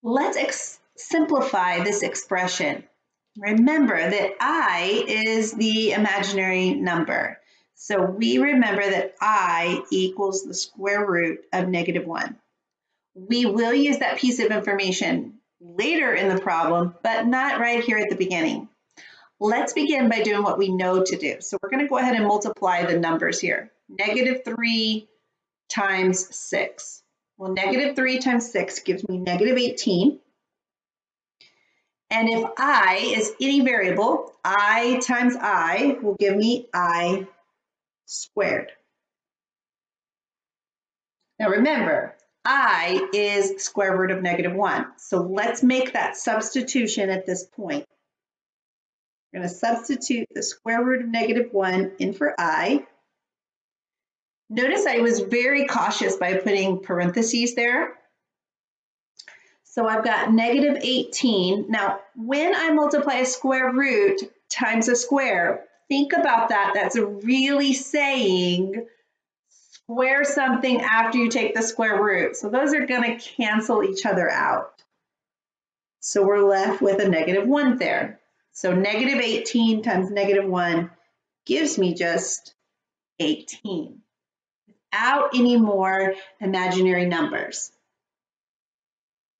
Let's simplify this expression. Remember that I is the imaginary number. So we remember that I equals the square root of -1. We will use that piece of information later in the problem, but not right here at the beginning. Let's begin by doing what we know to do. So we're going to go ahead and multiply the numbers here. -3 times 6. Well, -3 times 6 gives me -18. And if I is any variable, I times I will give me I squared. Now remember, I is square root of -1. So let's make that substitution at this point. We're going to substitute the square root of -1 in for I. Notice I was very cautious by putting parentheses there. So I've got -18. Now, when I multiply a square root times a square, think about that. That's really saying square something after you take the square root. So those are going to cancel each other out. So we're left with a -1 there. So -18 times -1 gives me just 18 without any more imaginary numbers.